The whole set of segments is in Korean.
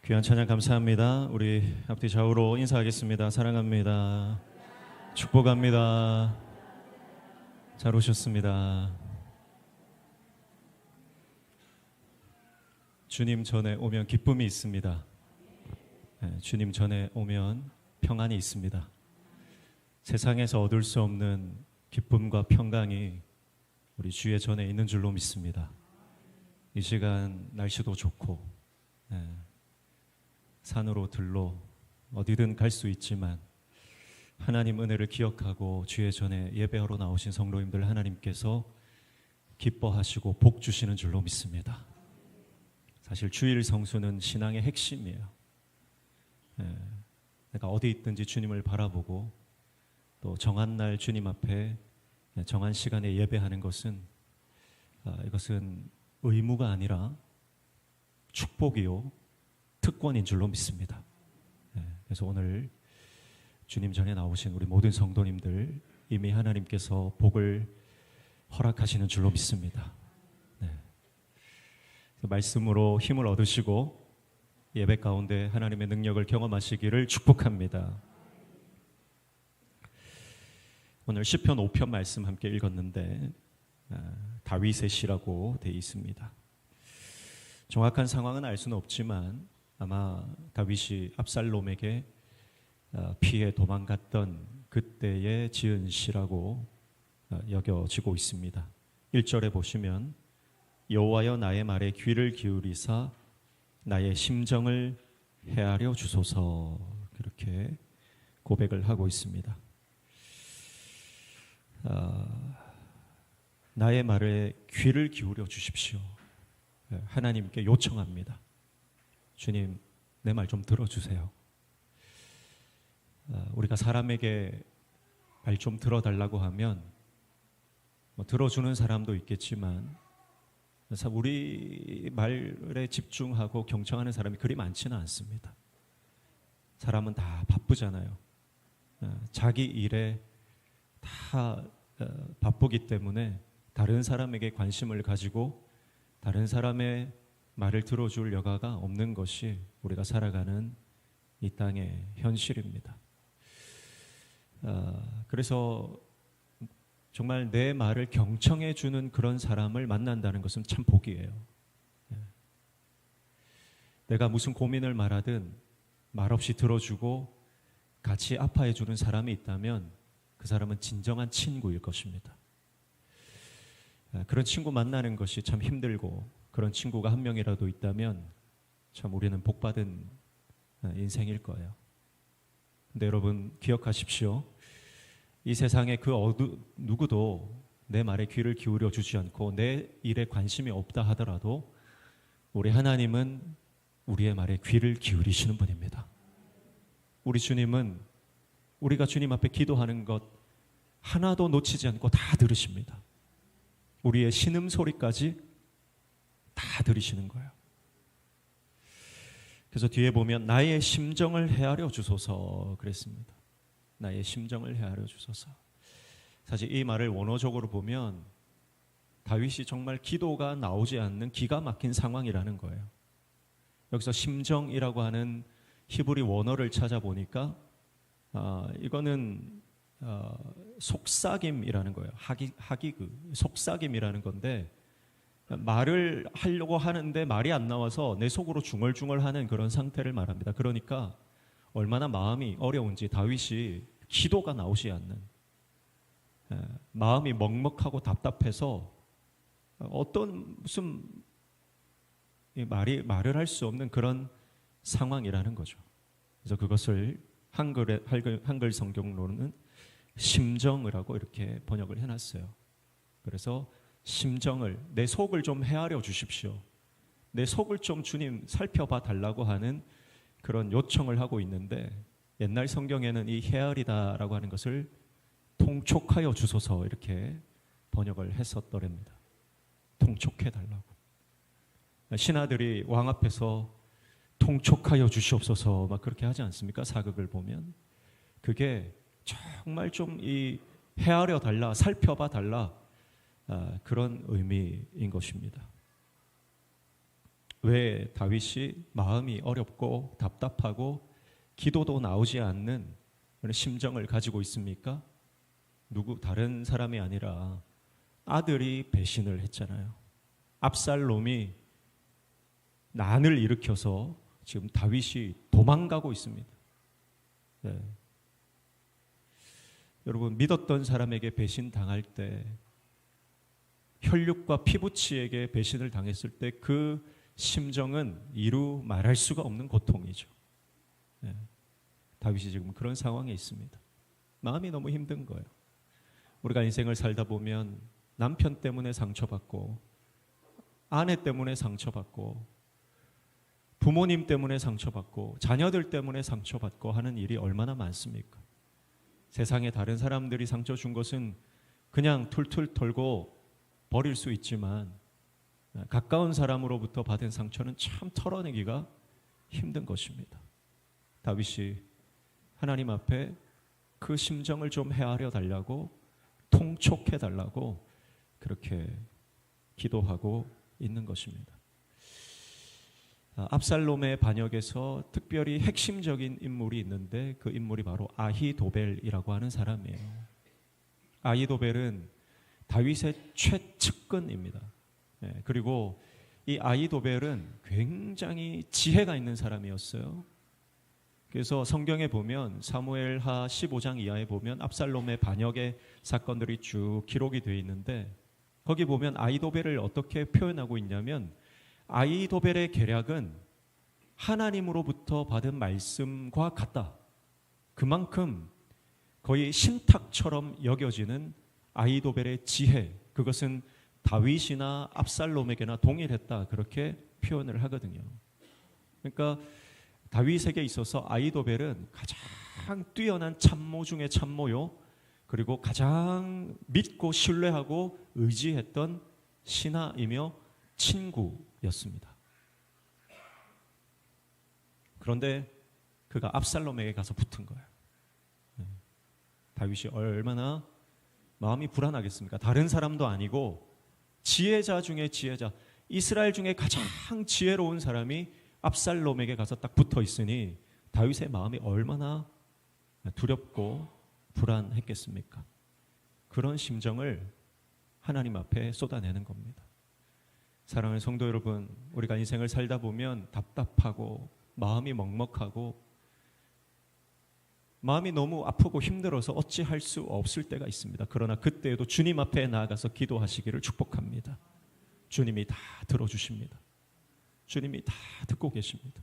귀한 찬양 감사합니다. 우리 앞뒤 좌우로 인사하겠습니다. 사랑합니다. 축복합니다. 잘 오셨습니다. 주님 전에 오면 기쁨이 있습니다. 주님 전에 오면 평안이 있습니다. 세상에서 얻을 수 없는 기쁨과 평강이 우리 주의 전에 있는 줄로 믿습니다. 이 시간 날씨도 좋고 산으로 들로 어디든 갈 수 있지만 하나님 은혜를 기억하고 주의 전에 예배하러 나오신 성도님들 하나님께서 기뻐하시고 복 주시는 줄로 믿습니다. 사실 주일 성수는 신앙의 핵심이에요. 내가 어디 있든지 주님을 바라보고 또 정한 날 주님 앞에 정한 시간에 예배하는 것은 이것은 의무가 아니라 축복이요 특권인 줄로 믿습니다. 그래서 오늘 주님 전에 나오신 우리 모든 성도님들 이미 하나님께서 복을 허락하시는 줄로 믿습니다. 말씀으로 힘을 얻으시고 예배 가운데 하나님의 능력을 경험하시기를 축복합니다. 오늘 시편 5편 말씀 함께 읽었는데 다윗의 시라고 되어 있습니다. 정확한 상황은 알 수는 없지만 아마 다윗이 압살롬에게 피해 도망갔던 그때에 지은 시라고 여겨지고 있습니다. 1절에 보시면 여호와여 나의 말에 귀를 기울이사 나의 심정을 헤아려 주소서, 그렇게 고백을 하고 있습니다. 나의 말에 귀를 기울여 주십시오. 하나님께 요청합니다. 주님, 내 말 좀 들어주세요. 우리가 사람에게 말 좀 들어달라고 하면 들어주는 사람도 있겠지만 우리 말에 집중하고 경청하는 사람이 그리 많지는 않습니다. 사람은 다 바쁘잖아요. 자기 일에 다 바쁘기 때문에 다른 사람에게 관심을 가지고 다른 사람의 말을 들어줄 여가가 없는 것이 우리가 살아가는 이 땅의 현실입니다. 그래서 정말 내 말을 경청해 주는 그런 사람을 만난다는 것은 참 복이에요. 내가 무슨 고민을 말하든 말없이 들어주고 같이 아파해 주는 사람이 있다면 그 사람은 진정한 친구일 것입니다. 그런 친구 만나는 것이 참 힘들고 그런 친구가 한 명이라도 있다면 참 우리는 복받은 인생일 거예요. 근데 여러분 기억하십시오. 이 세상에 누구도 내 말에 귀를 기울여 주지 않고 내 일에 관심이 없다 하더라도 우리 하나님은 우리의 말에 귀를 기울이시는 분입니다. 우리 주님은 우리가 주님 앞에 기도하는 것 하나도 놓치지 않고 다 들으십니다. 우리의 신음소리까지 다 들으시는 거예요. 그래서 뒤에 보면 나의 심정을 헤아려 주소서 그랬습니다. 나의 심정을 헤아려 주소서. 사실 이 말을 원어적으로 보면 다윗이 정말 기도가 나오지 않는 기가 막힌 상황이라는 거예요. 여기서 심정이라고 하는 히브리 원어를 찾아보니까 이거는 속삭임이라는 거예요. 하기그 속삭임이라는 건데 말을 하려고 하는데 말이 안 나와서 내 속으로 중얼중얼하는 그런 상태를 말합니다. 그러니까 얼마나 마음이 어려운지 다윗이 기도가 나오지 않는 마음이 먹먹하고 답답해서 무슨 말을 할 수 없는 그런 상황이라는 거죠. 그래서 그것을 한글 성경로는 심정이라고 이렇게 번역을 해놨어요. 그래서 심정을, 내 속을 좀 헤아려 주십시오. 내 속을 좀 주님 살펴봐 달라고 하는 그런 요청을 하고 있는데 옛날 성경에는 이 헤아리다라고 하는 것을 통촉하여 주소서 이렇게 번역을 했었더랍니다. 통촉해 달라고. 신하들이 왕 앞에서 통촉하여 주시옵소서 막 그렇게 하지 않습니까? 사극을 보면 그게 정말 좀 이 헤아려 달라, 살펴봐 달라 그런 의미인 것입니다. 왜 다윗이 마음이 어렵고 답답하고 기도도 나오지 않는 그런 심정을 가지고 있습니까? 다른 사람이 아니라 아들이 배신을 했잖아요. 압살롬이 난을 일으켜서 지금 다윗이 도망가고 있습니다. 네. 여러분, 믿었던 사람에게 배신 당할 때, 혈육과 피부치에게 배신을 당했을 때 그 심정은 이루 말할 수가 없는 고통이죠. 네. 다윗이 지금 그런 상황에 있습니다. 마음이 너무 힘든 거예요. 우리가 인생을 살다 보면 남편 때문에 상처받고, 아내 때문에 상처받고, 부모님 때문에 상처받고, 자녀들 때문에 상처받고 하는 일이 얼마나 많습니까? 세상에 다른 사람들이 상처 준 것은 그냥 툴툴 털고 버릴 수 있지만, 가까운 사람으로부터 받은 상처는 참 털어내기가 힘든 것입니다. 다윗이 하나님 앞에 그 심정을 좀 헤아려 달라고, 통촉해 달라고 그렇게 기도하고 있는 것입니다. 압살롬의 반역에서 특별히 핵심적인 인물이 있는데, 그 인물이 바로 아히도벨이라고 하는 사람이에요. 아히도벨은 다윗의 최측근입니다. 그리고 이 아히도벨은 굉장히 지혜가 있는 사람이었어요. 그래서 성경에 보면 사무엘하 15장 이하에 보면 압살롬의 반역의 사건들이 쭉 기록이 되어 있는데, 거기 보면 아히도벨을 어떻게 표현하고 있냐면, 아히도벨의 계략은 하나님으로부터 받은 말씀과 같다. 그만큼 거의 신탁처럼 여겨지는 아히도벨의 지혜, 그것은 다윗이나 압살롬에게나 동일했다, 그렇게 표현을 하거든요. 그러니까 다윗에게 있어서 아히도벨은 가장 뛰어난 참모 중에 참모요, 그리고 가장 믿고 신뢰하고 의지했던 신하이며 친구였습니다. 그런데 그가 압살롬에게 가서 붙은 거예요. 다윗이 얼마나 마음이 불안하겠습니까? 다른 사람도 아니고 지혜자 중에 지혜자, 이스라엘 중에 가장 지혜로운 사람이 압살롬에게 가서 딱 붙어 있으니 다윗의 마음이 얼마나 두렵고 불안했겠습니까? 그런 심정을 하나님 앞에 쏟아내는 겁니다. 사랑하는 성도 여러분, 우리가 인생을 살다 보면 답답하고 마음이 먹먹하고 마음이 너무 아프고 힘들어서 어찌할 수 없을 때가 있습니다. 그러나 그때에도 주님 앞에 나아가서 기도하시기를 축복합니다. 주님이 다 들어주십니다. 주님이 다 듣고 계십니다.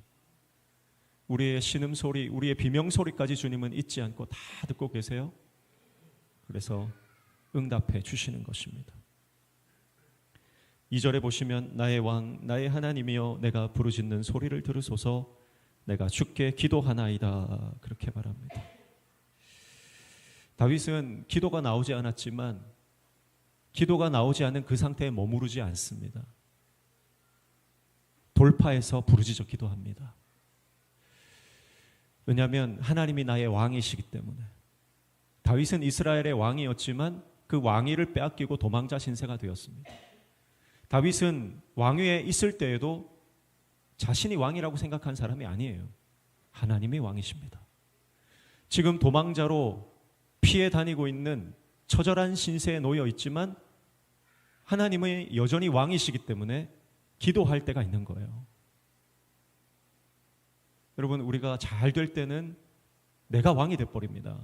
우리의 신음소리, 우리의 비명소리까지 주님은 잊지 않고 다 듣고 계세요. 그래서 응답해 주시는 것입니다. 2절에 보시면 나의 왕, 나의 하나님이여 내가 부르짖는 소리를 들으소서, 내가 주께 기도하나이다, 그렇게 말합니다. 다윗은 기도가 나오지 않았지만 기도가 나오지 않은 그 상태에 머무르지 않습니다. 돌파해서 부르짖어 기도합니다. 왜냐하면 하나님이 나의 왕이시기 때문에. 다윗은 이스라엘의 왕이었지만 그 왕위를 빼앗기고 도망자 신세가 되었습니다. 다윗은 왕위에 있을 때에도 자신이 왕이라고 생각한 사람이 아니에요. 하나님이 왕이십니다. 지금 도망자로 피해 다니고 있는 처절한 신세에 놓여 있지만 하나님은 여전히 왕이시기 때문에 기도할 때가 있는 거예요. 여러분, 우리가 잘 될 때는 내가 왕이 돼버립니다.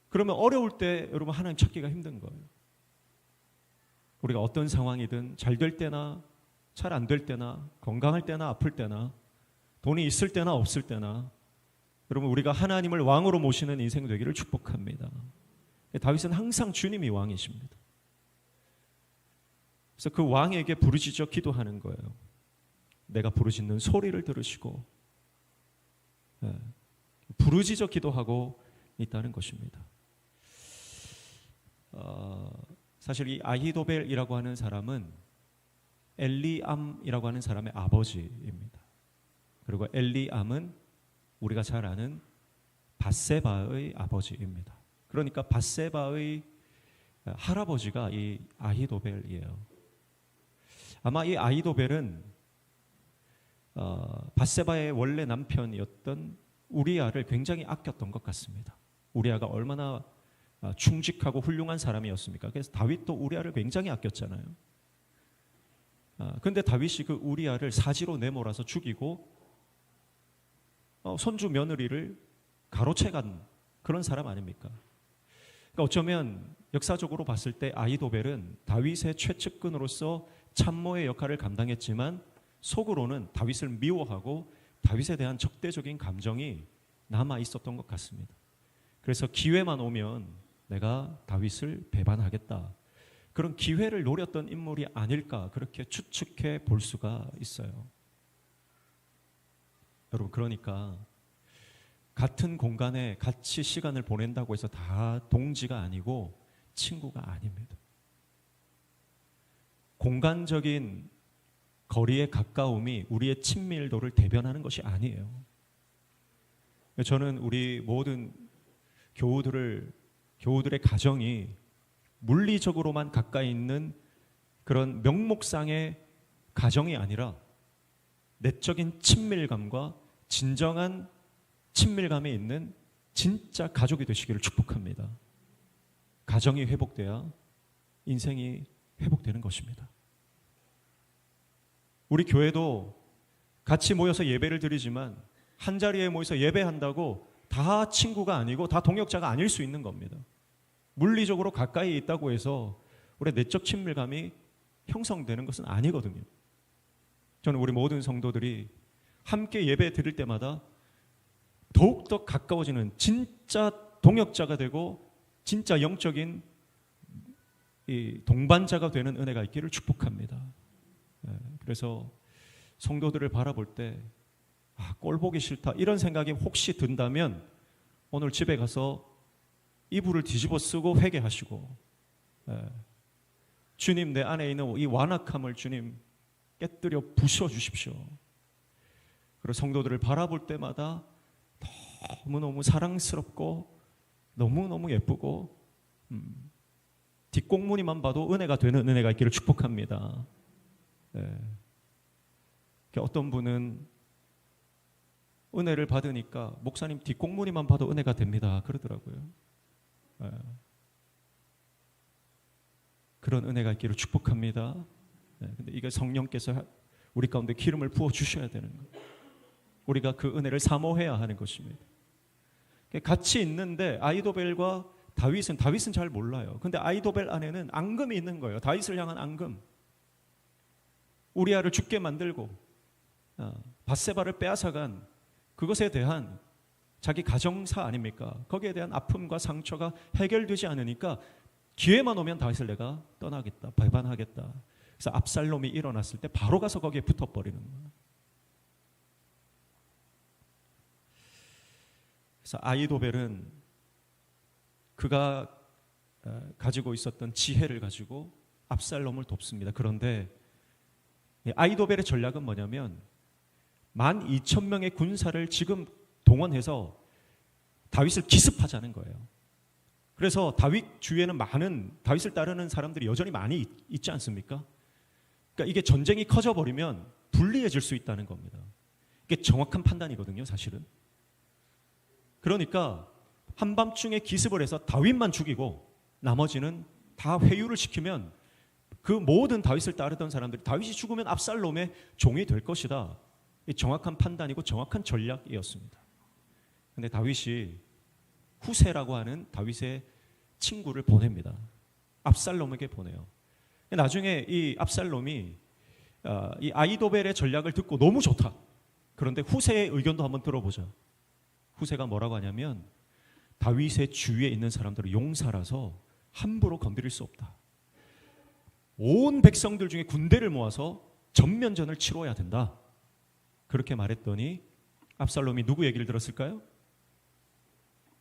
그러면 어려울 때 여러분 하나님 찾기가 힘든 거예요. 우리가 어떤 상황이든 잘 될 때나 잘 안 될 때나 건강할 때나 아플 때나 돈이 있을 때나 없을 때나 여러분 우리가 하나님을 왕으로 모시는 인생 되기를 축복합니다. 다윗은 항상 주님이 왕이십니다. 그래서 그 왕에게 부르짖어 기도하는 거예요. 내가 부르짖는 소리를 들으시고 부르짖어 기도하고 있다는 것입니다. 사실 이 아히도벨이라고 하는 사람은 엘리암이라고 하는 사람의 아버지입니다. 그리고 엘리암은 우리가 잘 아는 밧세바의 아버지입니다. 그러니까 밧세바의 할아버지가 이 아히도벨이에요. 아마 이 아히도벨은 밧세바의 원래 남편이었던 우리아를 굉장히 아꼈던 것 같습니다. 우리아가 얼마나 충직하고 훌륭한 사람이었습니까? 그래서 다윗도 우리아를 굉장히 아꼈잖아요. 그런데 다윗이 그 우리아를 사지로 내몰아서 죽이고 손주 며느리를 가로채간 그런 사람 아닙니까? 그러니까 어쩌면 역사적으로 봤을 때 아히도벨은 다윗의 최측근으로서 참모의 역할을 감당했지만 속으로는 다윗을 미워하고 다윗에 대한 적대적인 감정이 남아 있었던 것 같습니다. 그래서 기회만 오면 내가 다윗을 배반하겠다. 그런 기회를 노렸던 인물이 아닐까 그렇게 추측해 볼 수가 있어요. 여러분, 그러니까 같은 공간에 같이 시간을 보낸다고 해서 다 동지가 아니고 친구가 아닙니다. 공간적인 거리의 가까움이 우리의 친밀도를 대변하는 것이 아니에요. 저는 우리 모든 교우들의 가정이 물리적으로만 가까이 있는 그런 명목상의 가정이 아니라 내적인 친밀감과 진정한 친밀감에 있는 진짜 가족이 되시기를 축복합니다. 가정이 회복돼야 인생이 회복되는 것입니다. 우리 교회도 같이 모여서 예배를 드리지만 한 자리에 모여서 예배한다고 다 친구가 아니고 다 동역자가 아닐 수 있는 겁니다. 물리적으로 가까이 있다고 해서 우리 내적 친밀감이 형성되는 것은 아니거든요. 저는 우리 모든 성도들이 함께 예배 드릴 때마다 더욱더 가까워지는 진짜 동역자가 되고 진짜 영적인 이 동반자가 되는 은혜가 있기를 축복합니다. 그래서 성도들을 바라볼 때 꼴 보기 싫다 이런 생각이 혹시 든다면 오늘 집에 가서 이불을 뒤집어 쓰고 회개하시고 주님, 내 안에 있는 이 완악함을 주님 깨뜨려 부숴주십시오. 그리고 성도들을 바라볼 때마다 너무너무 사랑스럽고 너무너무 예쁘고 뒷공무니만 봐도 은혜가 되는 은혜가 있기를 축복합니다. 어떤 분은 은혜를 받으니까 목사님 뒷공무니만 봐도 은혜가 됩니다 그러더라고요. 그런 은혜가 있기를 축복합니다. 근데 이게 성령께서 우리 가운데 기름을 부어 주셔야 되는 거예요. 우리가 그 은혜를 사모해야 하는 것입니다. 같이 있는데 아히도벨과 다윗은 잘 몰라요. 근데 아히도벨 안에는 앙금이 있는 거예요. 다윗을 향한 앙금. 우리아를 죽게 만들고 밧세바를 빼앗아간 그것에 대한 자기 가정사 아닙니까? 거기에 대한 아픔과 상처가 해결되지 않으니까 기회만 오면 다윗을 내가 떠나겠다, 배반하겠다. 그래서 압살롬이 일어났을 때 바로 가서 거기에 붙어버리는 거예요. 그래서 아히도벨은 그가 가지고 있었던 지혜를 가지고 압살롬을 돕습니다. 그런데 아히도벨의 전략은 뭐냐면 12,000명의 군사를 지금 동원해서 다윗을 기습하자는 거예요. 그래서 다윗 주위에는 많은 다윗을 따르는 사람들이 여전히 많이 있지 않습니까? 그러니까 이게 전쟁이 커져버리면 불리해질 수 있다는 겁니다. 이게 정확한 판단이거든요, 사실은. 그러니까 한밤중에 기습을 해서 다윗만 죽이고 나머지는 다 회유를 시키면 그 모든 다윗을 따르던 사람들이 다윗이 죽으면 압살롬의 종이 될 것이다. 이 정확한 판단이고 정확한 전략이었습니다. 그런데 다윗이 후세라고 하는 다윗의 친구를 보냅니다. 압살롬에게 보내요. 나중에 이 압살롬이 이 아히도벨의 전략을 듣고 너무 좋다. 그런데 후세의 의견도 한번 들어보자. 후세가 뭐라고 하냐면 다윗의 주위에 있는 사람들을 용사라서 함부로 건드릴 수 없다. 온 백성들 중에 군대를 모아서 전면전을 치러야 된다. 그렇게 말했더니 압살롬이 누구 얘기를 들었을까요?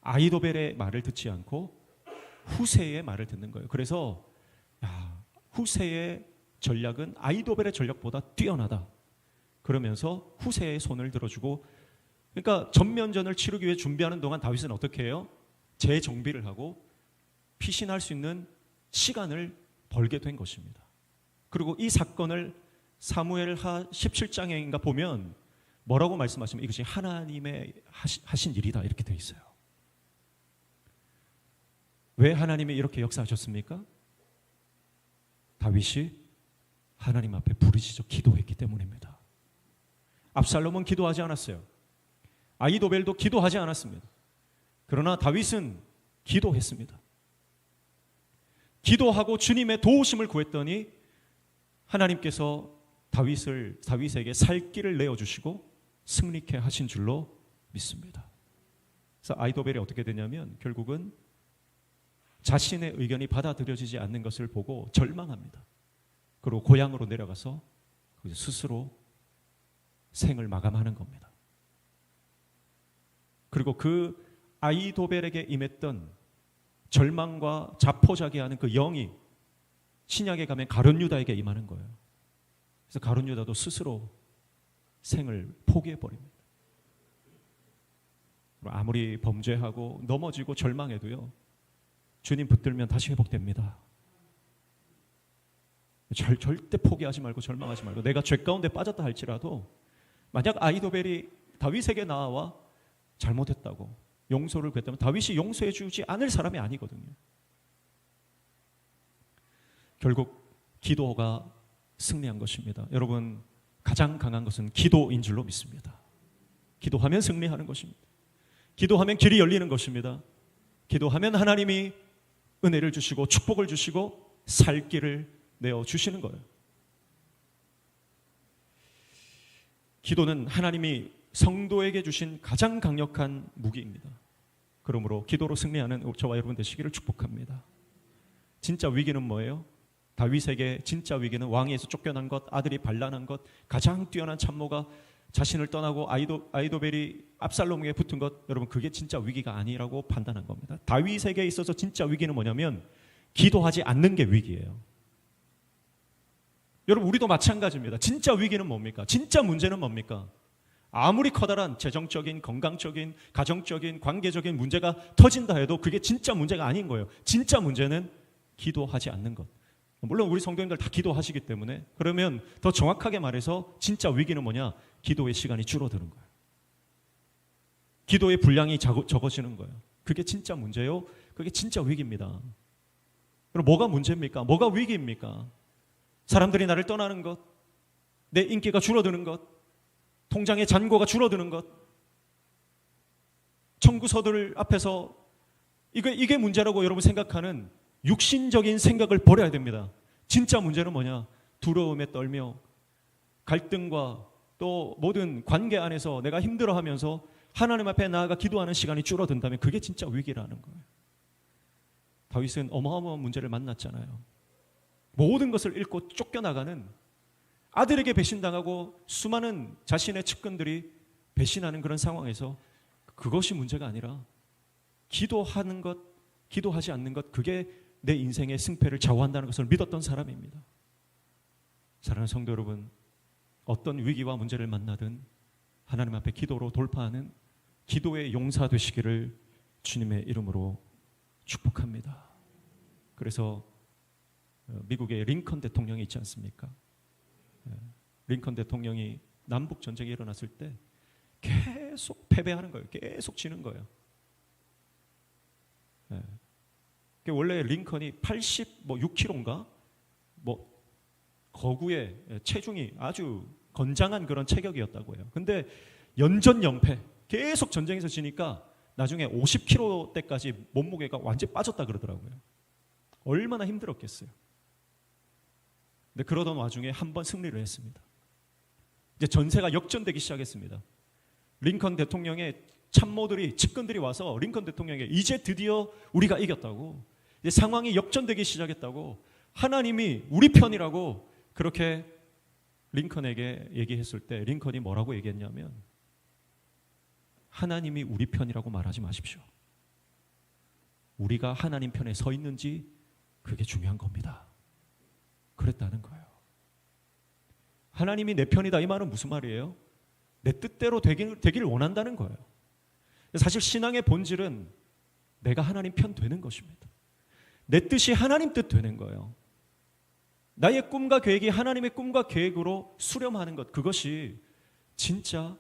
아히도벨의 말을 듣지 않고 후세의 말을 듣는 거예요. 그래서 후세의 전략은 아히도벨의 전략보다 뛰어나다. 그러면서 후세의 손을 들어주고, 그러니까 전면전을 치르기 위해 준비하는 동안 다윗은 어떻게 해요? 재정비를 하고 피신할 수 있는 시간을 벌게 된 것입니다. 그리고 이 사건을 사무엘하 17장인가 보면 뭐라고 말씀하시면 이것이 하나님의 하신 일이다 이렇게 되어 있어요. 왜 하나님이 이렇게 역사하셨습니까? 다윗이 하나님 앞에 부르짖어 기도했기 때문입니다. 압살롬은 기도하지 않았어요. 아히도벨도 기도하지 않았습니다. 그러나 다윗은 기도했습니다. 기도하고 주님의 도우심을 구했더니 하나님께서 다윗에게 살 길을 내어주시고 승리케 하신 줄로 믿습니다. 그래서 아히도벨이 어떻게 되냐면 결국은 자신의 의견이 받아들여지지 않는 것을 보고 절망합니다. 그리고 고향으로 내려가서 스스로 생을 마감하는 겁니다. 그리고 그 아히도벨에게 임했던 절망과 자포자기하는 그 영이 신약에 가면 가룟 유다에게 임하는 거예요. 그래서 가룟 유다도 스스로 생을 포기해 버립니다. 아무리 범죄하고 넘어지고 절망해도요, 주님 붙들면 다시 회복됩니다. 절대 포기하지 말고 절망하지 말고, 내가 죄 가운데 빠졌다 할지라도 만약 아히도벨이 다윗에게 나와 잘못했다고 용서를 구했다면 다윗이 용서해 주지 않을 사람이 아니거든요. 결국 기도가 승리한 것입니다. 여러분, 가장 강한 것은 기도인 줄로 믿습니다. 기도하면 승리하는 것입니다. 기도하면 길이 열리는 것입니다. 기도하면 하나님이 은혜를 주시고 축복을 주시고 살 길을 내어주시는 거예요. 기도는 하나님이 성도에게 주신 가장 강력한 무기입니다. 그러므로 기도로 승리하는 저와 여러분 되시기를 축복합니다. 진짜 위기는 뭐예요? 다윗에게 진짜 위기는 왕위에서 쫓겨난 것, 아들이 반란한 것, 가장 뛰어난 참모가 자신을 떠나고 아히도벨이 압살롬에게 붙은 것, 여러분 그게 진짜 위기가 아니라고 판단한 겁니다. 다윗에게 있어서 진짜 위기는 뭐냐면 기도하지 않는 게 위기예요. 여러분 우리도 마찬가지입니다. 진짜 위기는 뭡니까? 진짜 문제는 뭡니까? 아무리 커다란 재정적인, 건강적인, 가정적인, 관계적인 문제가 터진다 해도 그게 진짜 문제가 아닌 거예요. 진짜 문제는 기도하지 않는 것. 물론 우리 성도님들 다 기도하시기 때문에, 그러면 더 정확하게 말해서 진짜 위기는 뭐냐? 기도의 시간이 줄어드는 거예요. 기도의 분량이 적어지는 거예요. 그게 진짜 문제요. 그게 진짜 위기입니다. 그럼 뭐가 문제입니까? 뭐가 위기입니까? 사람들이 나를 떠나는 것, 내 인기가 줄어드는 것, 통장의 잔고가 줄어드는 것, 청구서들 앞에서 이게 문제라고 여러분 생각하는 육신적인 생각을 버려야 됩니다. 진짜 문제는 뭐냐? 두려움에 떨며 갈등과 또 모든 관계 안에서 내가 힘들어하면서 하나님 앞에 나아가 기도하는 시간이 줄어든다면 그게 진짜 위기라는 거예요. 다윗은 어마어마한 문제를 만났잖아요. 모든 것을 잃고 쫓겨나가는, 아들에게 배신당하고 수많은 자신의 측근들이 배신하는 그런 상황에서 그것이 문제가 아니라 기도하는 것, 기도하지 않는 것, 그게 내 인생의 승패를 좌우한다는 것을 믿었던 사람입니다. 사랑하는 성도 여러분, 어떤 위기와 문제를 만나든 하나님 앞에 기도로 돌파하는 기도의 용사 되시기를 주님의 이름으로 축복합니다. 그래서 미국의 링컨 대통령이 있지 않습니까? 링컨 대통령이 남북 전쟁이 일어났을 때 계속 패배하는 거예요. 계속 지는 거예요. 원래 링컨이 86kg인가? 거구의 체중이 아주 건장한 그런 체격이었다고 해요. 근데 연전연패, 계속 전쟁에서 지니까 나중에 50kg대까지 몸무게가 완전히 빠졌다 그러더라고요. 얼마나 힘들었겠어요. 근데 그러던 와중에 한 번 승리를 했습니다. 이제 전세가 역전되기 시작했습니다. 링컨 대통령의 참모들이, 측근들이 와서 링컨 대통령에게 이제 드디어 우리가 이겼다고, 이제 상황이 역전되기 시작했다고, 하나님이 우리 편이라고 그렇게 링컨에게 얘기했을 때 링컨이 뭐라고 얘기했냐면, 하나님이 우리 편이라고 말하지 마십시오. 우리가 하나님 편에 서 있는지 그게 중요한 겁니다. 그랬다는 거예요. 하나님이 내 편이다, 이 말은 무슨 말이에요? 내 뜻대로 되기를 원한다는 거예요. 사실 신앙의 본질은 내가 하나님 편 되는 것입니다. 내 뜻이 하나님 뜻 되는 거예요. 나의 꿈과 계획이 하나님의 꿈과 계획으로 수렴하는 것, 그것이 진짜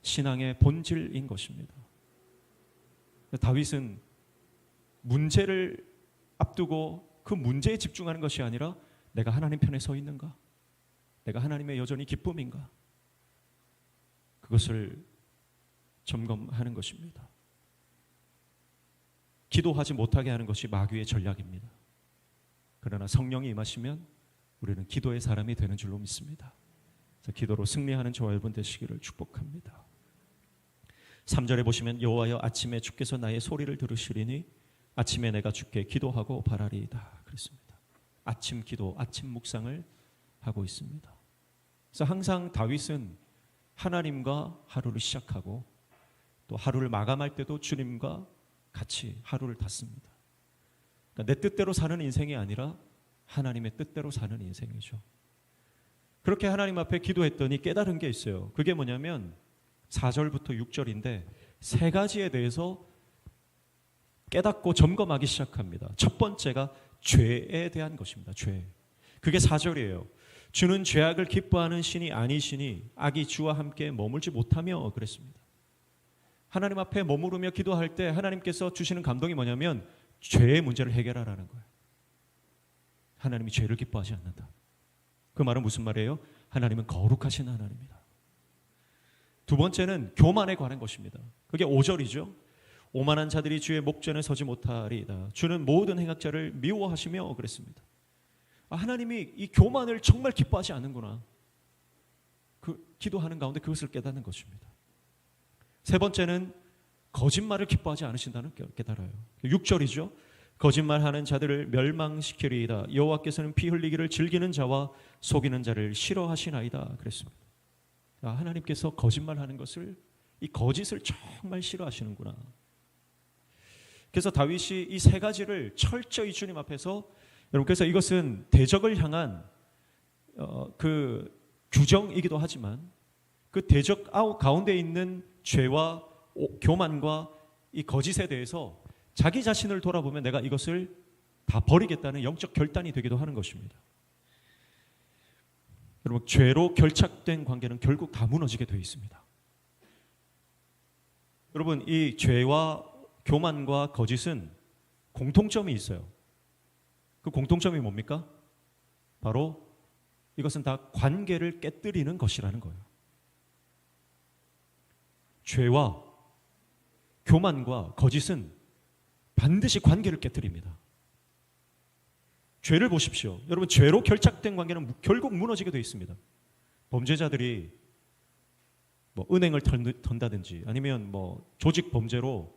신앙의 본질인 것입니다. 다윗은 문제를 앞두고 그 문제에 집중하는 것이 아니라 내가 하나님 편에 서 있는가? 내가 하나님의 여전히 기쁨인가? 그것을 점검하는 것입니다. 기도하지 못하게 하는 것이 마귀의 전략입니다. 그러나 성령이 임하시면 우리는 기도의 사람이 되는 줄로 믿습니다. 기도로 승리하는 저와 여러분 되시기를 축복합니다. 3절에 보시면 여호와여 아침에 주께서 나의 소리를 들으시리니 아침에 내가 주께 기도하고 바라리이다 그랬습니다. 아침 기도, 아침 묵상을 하고 있습니다. 그래서 항상 다윗은 하나님과 하루를 시작하고 또 하루를 마감할 때도 주님과 같이 하루를 닫습니다. 그러니까 내 뜻대로 사는 인생이 아니라 하나님의 뜻대로 사는 인생이죠. 그렇게 하나님 앞에 기도했더니 깨달은 게 있어요. 그게 뭐냐면 4절부터 6절인데 세 가지에 대해서 깨닫고 점검하기 시작합니다. 첫 번째가 죄에 대한 것입니다. 죄. 그게 4절이에요. 주는 죄악을 기뻐하는 신이 아니시니 악이 주와 함께 머물지 못하며 그랬습니다. 하나님 앞에 머무르며 기도할 때 하나님께서 주시는 감동이 뭐냐면 죄의 문제를 해결하라는 거예요. 하나님이 죄를 기뻐하지 않는다. 그 말은 무슨 말이에요? 하나님은 거룩하신 하나님이다. 두 번째는 교만에 관한 것입니다. 그게 5절이죠. 오만한 자들이 주의 목전에 서지 못하리이다. 주는 모든 행악자를 미워하시며 그랬습니다. 하나님이 이 교만을 정말 기뻐하지 않는구나. 그 기도하는 가운데 그것을 깨닫는 것입니다. 세 번째는 거짓말을 기뻐하지 않으신다는 깨달아요. 6절이죠. 거짓말하는 자들을 멸망시키리이다. 여호와께서는 피 흘리기를 즐기는 자와 속이는 자를 싫어하시나이다 그랬습니다. 하나님께서 거짓말하는 것을, 이 거짓을 정말 싫어하시는구나. 그래서 다윗이 이 세 가지를 철저히 주님 앞에서, 여러분, 그래서 이것은 대적을 향한 그 규정이기도 하지만 그 대적 가운데 있는 죄와 교만과 이 거짓에 대해서 자기 자신을 돌아보면 내가 이것을 다 버리겠다는 영적 결단이 되기도 하는 것입니다. 여러분, 죄로 결착된 관계는 결국 다 무너지게 되어 있습니다. 여러분, 이 죄와 교만과 거짓은 공통점이 있어요. 그 공통점이 뭡니까? 바로 이것은 다 관계를 깨뜨리는 것이라는 거예요. 죄와 교만과 거짓은 반드시 관계를 깨뜨립니다. 죄를 보십시오. 여러분, 죄로 결착된 관계는 결국 무너지게 되어 있습니다. 범죄자들이 뭐 은행을 턴다든지 아니면 뭐 조직 범죄로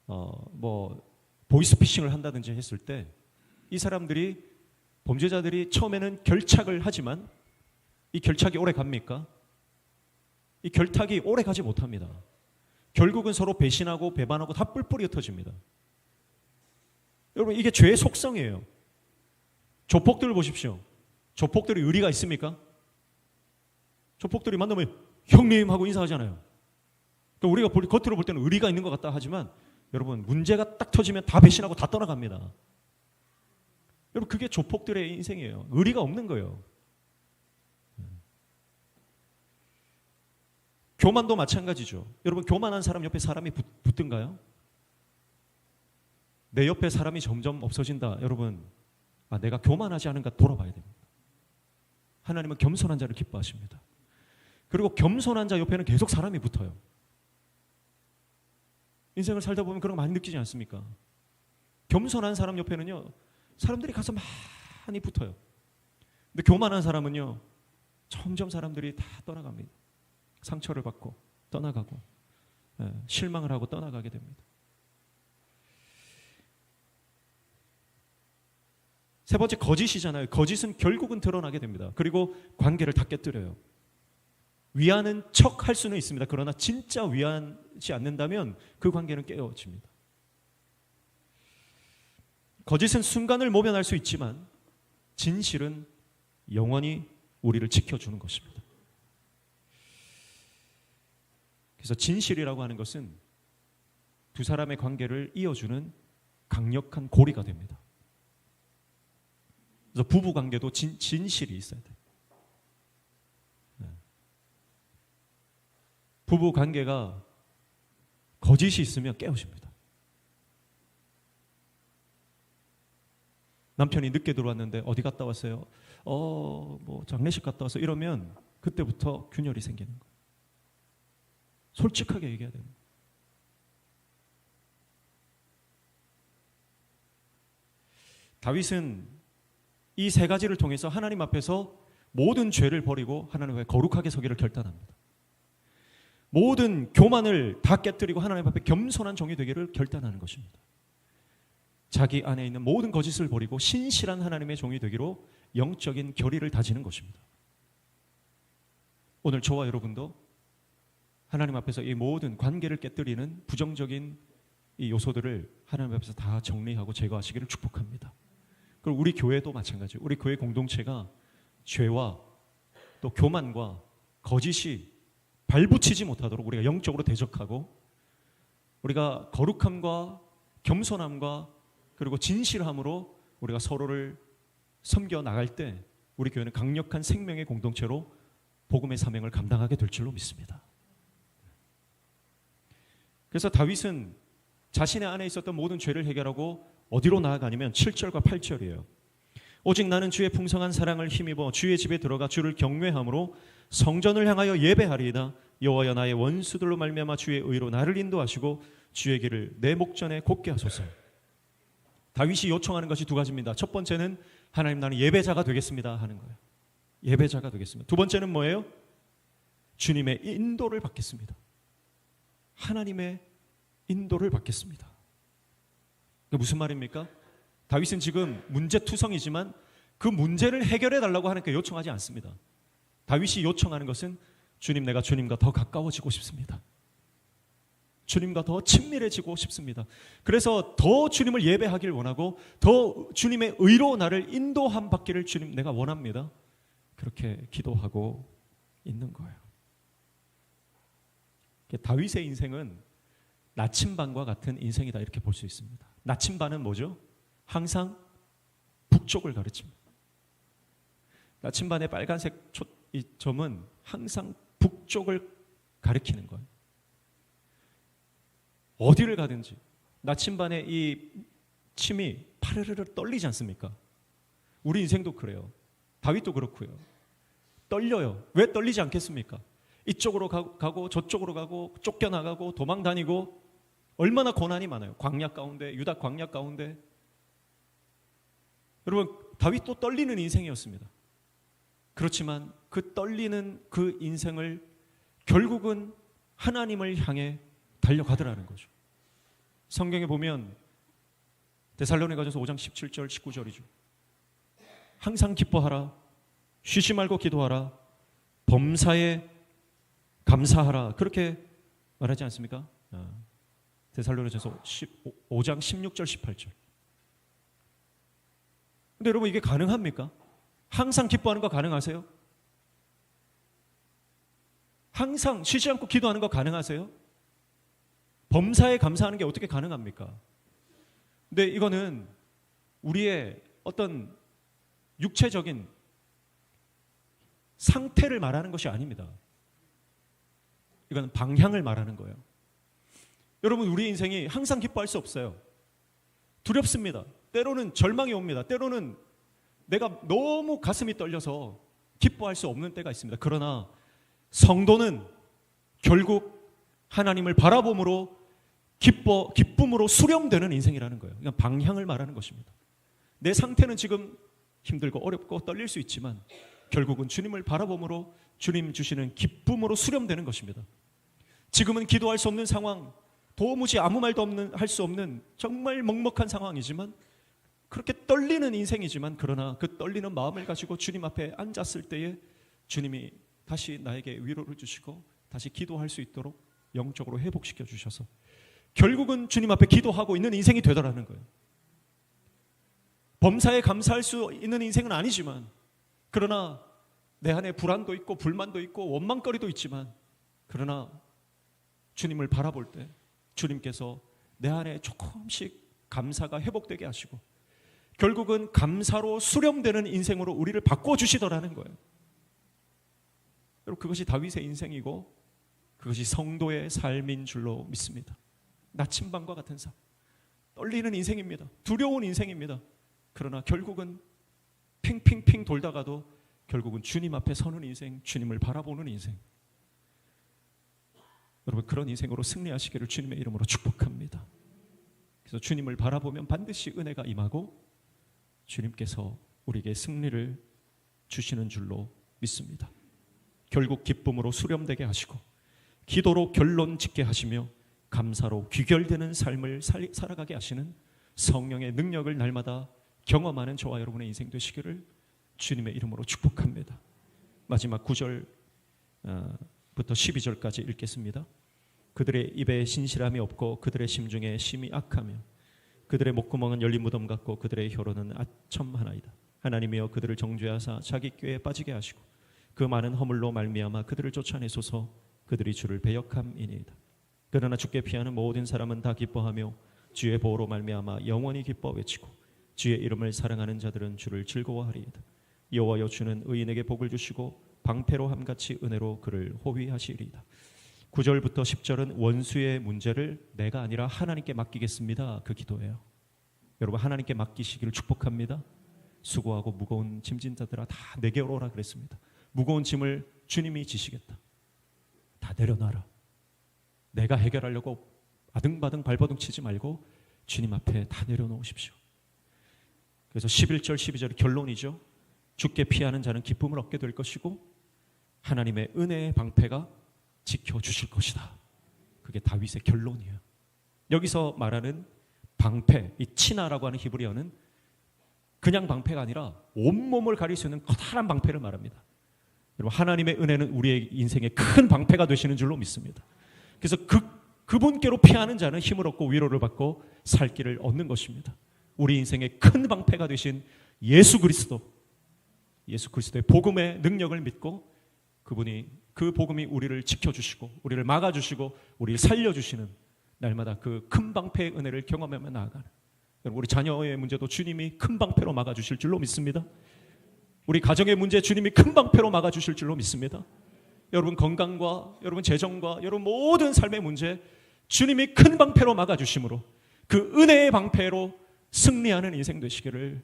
뭐 보이스피싱을 한다든지 했을 때 이 사람들이, 범죄자들이 처음에는 결착을 하지만 이 결착이 오래 갑니까? 이 결탁이 오래 가지 못합니다. 결국은 서로 배신하고 배반하고 다 뿔뿔이 흩어집니다. 여러분, 이게 죄의 속성이에요. 조폭들을 보십시오. 조폭들이 의리가 있습니까? 조폭들이 만나면 형님 하고 인사하잖아요. 그러니까 우리가 겉으로 볼 때는 의리가 있는 것 같다 하지만 여러분, 문제가 딱 터지면 다 배신하고 다 떠나갑니다. 여러분, 그게 조폭들의 인생이에요. 의리가 없는 거예요. 교만도 마찬가지죠. 여러분, 교만한 사람 옆에 사람이 붙든가요? 내 옆에 사람이 점점 없어진다. 여러분, 내가 교만하지 않은가 돌아봐야 됩니다. 하나님은 겸손한 자를 기뻐하십니다. 그리고 겸손한 자 옆에는 계속 사람이 붙어요. 인생을 살다 보면 그런 거 많이 느끼지 않습니까? 겸손한 사람 옆에는요, 사람들이 가서 많이 붙어요. 근데 교만한 사람은요, 점점 사람들이 다 떠나갑니다. 상처를 받고 떠나가고 실망을 하고 떠나가게 됩니다. 세 번째, 거짓이잖아요. 거짓은 결국은 드러나게 됩니다. 그리고 관계를 다 깨뜨려요. 위하는 척 할 수는 있습니다. 그러나 진짜 위하지 않는다면 그 관계는 깨어집니다. 거짓은 순간을 모면할 수 있지만 진실은 영원히 우리를 지켜주는 것입니다. 그래서 진실이라고 하는 것은 두 사람의 관계를 이어주는 강력한 고리가 됩니다. 그래서 부부 관계도 진실이 있어야 돼요. 부부 관계가 거짓이 있으면 깨우십니다. 남편이 늦게 들어왔는데 어디 갔다 왔어요? 뭐 장례식 갔다 왔어. 이러면 그때부터 균열이 생기는 거예요. 솔직하게 얘기해야 됩니다. 다윗은 이 세 가지를 통해서 하나님 앞에서 모든 죄를 버리고 하나님 앞에 거룩하게 서기를 결단합니다. 모든 교만을 다 깨뜨리고 하나님 앞에 겸손한 종이 되기를 결단하는 것입니다. 자기 안에 있는 모든 거짓을 버리고 신실한 하나님의 종이 되기로 영적인 결의를 다지는 것입니다. 오늘 저와 여러분도 하나님 앞에서 이 모든 관계를 깨뜨리는 부정적인 이 요소들을 하나님 앞에서 다 정리하고 제거하시기를 축복합니다. 그리고 우리 교회도 마찬가지예요. 우리 교회 공동체가 죄와 또 교만과 거짓이 발붙이지 못하도록 우리가 영적으로 대적하고 우리가 거룩함과 겸손함과 그리고 진실함으로 우리가 서로를 섬겨 나갈 때 우리 교회는 강력한 생명의 공동체로 복음의 사명을 감당하게 될 줄로 믿습니다. 그래서 다윗은 자신의 안에 있었던 모든 죄를 해결하고 어디로 나아가냐면 7절과 8절이에요. 오직 나는 주의 풍성한 사랑을 힘입어 주의 집에 들어가 주를 경외함으로 성전을 향하여 예배하리이다. 여호와여 나의 원수들로 말미암아 주의 의로 나를 인도하시고 주의 길을 내 목전에 곱게 하소서. 다윗이 요청하는 것이 두 가지입니다. 첫 번째는 하나님 나는 예배자가 되겠습니다 하는 거예요. 예배자가 되겠습니다. 두 번째는 뭐예요? 주님의 인도를 받겠습니다. 하나님의 인도를 받겠습니다. 무슨 말입니까? 다윗은 지금 문제투성이지만 그 문제를 해결해 달라고 하나님께 요청하지 않습니다. 다윗이 요청하는 것은 주님, 내가 주님과 더 가까워지고 싶습니다. 주님과 더 친밀해지고 싶습니다. 그래서 더 주님을 예배하길 원하고 더 주님의 의로 나를 인도함 받기를 주님 내가 원합니다. 그렇게 기도하고 있는 거예요. 다윗의 인생은 나침반과 같은 인생이다 이렇게 볼 수 있습니다. 나침반은 뭐죠? 항상 북쪽을 가르칩니다. 나침반의 빨간색 이 점은 항상 북쪽을 가리키는 거예요. 어디를 가든지 나침반의 이 침이 파르르르 떨리지 않습니까? 우리 인생도 그래요. 다윗도 그렇고요. 떨려요. 왜 떨리지 않겠습니까? 이쪽으로 가고 저쪽으로 가고 쫓겨나가고 도망다니고 얼마나 고난이 많아요. 광야 가운데, 유다 광야 가운데. 여러분, 다윗도 떨리는 인생이었습니다. 그렇지만 그 떨리는 그 인생을 결국은 하나님을 향해 달려가더라는 거죠. 성경에 보면 데살로니가전서 5장 17절 19절이죠. 항상 기뻐하라. 쉬지 말고 기도하라. 범사에 감사하라. 그렇게 말하지 않습니까? 데살로니가전서 5장 16절 18절. 근데 여러분 이게 가능합니까? 항상 기뻐하는 거 가능하세요? 항상 쉬지 않고 기도하는 거 가능하세요? 범사에 감사하는 게 어떻게 가능합니까? 근데 이거는 우리의 어떤 육체적인 상태를 말하는 것이 아닙니다. 이건 방향을 말하는 거예요. 여러분, 우리 인생이 항상 기뻐할 수 없어요. 두렵습니다. 때로는 절망이 옵니다. 때로는 내가 너무 가슴이 떨려서 기뻐할 수 없는 때가 있습니다. 그러나 성도는 결국 하나님을 바라봄으로 기쁨으로 수렴되는 인생이라는 거예요. 그러니까 방향을 말하는 것입니다. 내 상태는 지금 힘들고 어렵고 떨릴 수 있지만 결국은 주님을 바라봄으로 주님 주시는 기쁨으로 수렴되는 것입니다. 지금은 기도할 수 없는 상황, 도무지 아무 말도 할 수 없는 정말 먹먹한 상황이지만 그렇게 떨리는 인생이지만 그러나 그 떨리는 마음을 가지고 주님 앞에 앉았을 때에 주님이 다시 나에게 위로를 주시고 다시 기도할 수 있도록 영적으로 회복시켜 주셔서 결국은 주님 앞에 기도하고 있는 인생이 되더라는 거예요. 범사에 감사할 수 있는 인생은 아니지만 그러나 내 안에 불안도 있고 불만도 있고 원망거리도 있지만 그러나 주님을 바라볼 때 주님께서 내 안에 조금씩 감사가 회복되게 하시고 결국은 감사로 수렴되는 인생으로 우리를 바꿔주시더라는 거예요. 여러분, 그것이 다윗의 인생이고 그것이 성도의 삶인 줄로 믿습니다. 나침반과 같은 삶, 떨리는 인생입니다. 두려운 인생입니다. 그러나 결국은 핑핑핑 돌다가도 결국은 주님 앞에 서는 인생, 주님을 바라보는 인생. 여러분, 그런 인생으로 승리하시기를 주님의 이름으로 축복합니다. 그래서 주님을 바라보면 반드시 은혜가 임하고 주님께서 우리에게 승리를 주시는 줄로 믿습니다. 결국 기쁨으로 수렴되게 하시고 기도로 결론 짓게 하시며 감사로 귀결되는 삶을 살아가게 하시는 성령의 능력을 날마다 경험하는 저와 여러분의 인생 되시기를 주님의 이름으로 축복합니다. 마지막 9절부터 12절까지 읽겠습니다. 그들의 입에 신실함이 없고 그들의 심중에 심히 악하며 그들의 목구멍은 열린 무덤 같고 그들의 혀로는 아첨하나이다. 하나님이여 그들을 정죄하사 자기 꾀에 빠지게 하시고 그 많은 허물로 말미암아 그들을 쫓아내소서. 그들이 주를 배역함이니이다. 그러나 주께 피하는 모든 사람은 다 기뻐하며 주의 보호로 말미암아 영원히 기뻐 외치고 주의 이름을 사랑하는 자들은 주를 즐거워하리이다. 여호와여 주는 의인에게 복을 주시고 방패로 함같이 은혜로 그를 호위하시리이다. 9절부터 10절은 원수의 문제를 내가 아니라 하나님께 맡기겠습니다. 그 기도예요. 여러분, 하나님께 맡기시기를 축복합니다. 수고하고 무거운 짐진 자들아 다 내게로 오라 그랬습니다. 무거운 짐을 주님이 지시겠다. 다 내려놔라. 내가 해결하려고 아등바등 발버둥 치지 말고 주님 앞에 다 내려놓으십시오. 그래서 11절 12절의 결론이죠. 주께 피하는 자는 기쁨을 얻게 될 것이고 하나님의 은혜의 방패가 지켜주실 것이다. 그게 다윗의 결론이에요. 여기서 말하는 방패, 이 치나라고 하는 히브리어는 그냥 방패가 아니라 온몸을 가릴 수 있는 커다란 방패를 말합니다. 여러분, 하나님의 은혜는 우리의 인생의 큰 방패가 되시는 줄로 믿습니다. 그래서 그분께로 피하는 자는 힘을 얻고 위로를 받고 살 길을 얻는 것입니다. 우리 인생의 큰 방패가 되신 예수 그리스도의 복음의 능력을 믿고 그 복음이 우리를 지켜주시고 우리를 막아주시고 우리를 살려주시는 날마다 그 큰 방패의 은혜를 경험하며 나아가는, 여러분, 우리 자녀의 문제도 주님이 큰 방패로 막아주실 줄로 믿습니다. 우리 가정의 문제 주님이 큰 방패로 막아주실 줄로 믿습니다. 여러분 건강과 여러분 재정과 여러분 모든 삶의 문제 주님이 큰 방패로 막아주심으로 그 은혜의 방패로 승리하는 인생 되시기를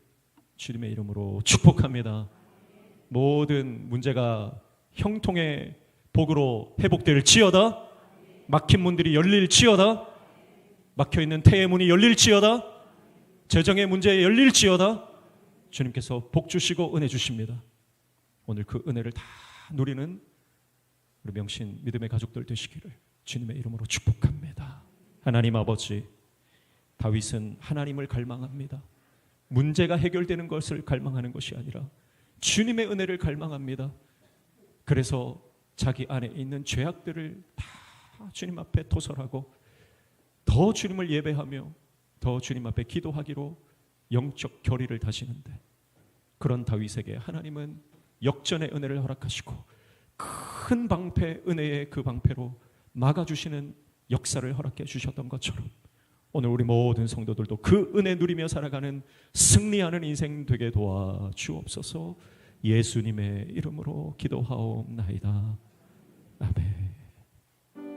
주님의 이름으로 축복합니다. 모든 문제가 형통의 복으로 회복될지어다. 막힌 문들이 열릴지어다. 막혀있는 태의 문이 열릴지어다. 재정의 문제 열릴지어다. 주님께서 복 주시고 은혜 주십니다. 오늘 그 은혜를 다 누리는 우리 명신 믿음의 가족들 되시기를 주님의 이름으로 축복합니다. 하나님 아버지, 다윗은 하나님을 갈망합니다. 문제가 해결되는 것을 갈망하는 것이 아니라 주님의 은혜를 갈망합니다. 그래서 자기 안에 있는 죄악들을 다 주님 앞에 토설하고 더 주님을 예배하며 더 주님 앞에 기도하기로 영적 결의를 다시는데, 그런 다윗에게 하나님은 역전의 은혜를 허락하시고 큰 방패, 은혜의 그 방패로 막아주시는 역사를 허락해 주셨던 것처럼 오늘 우리 모든 성도들도 그 은혜 누리며 살아가는 승리하는 인생 되게 도와주옵소서. 예수님의 이름으로 기도하옵나이다. 아멘.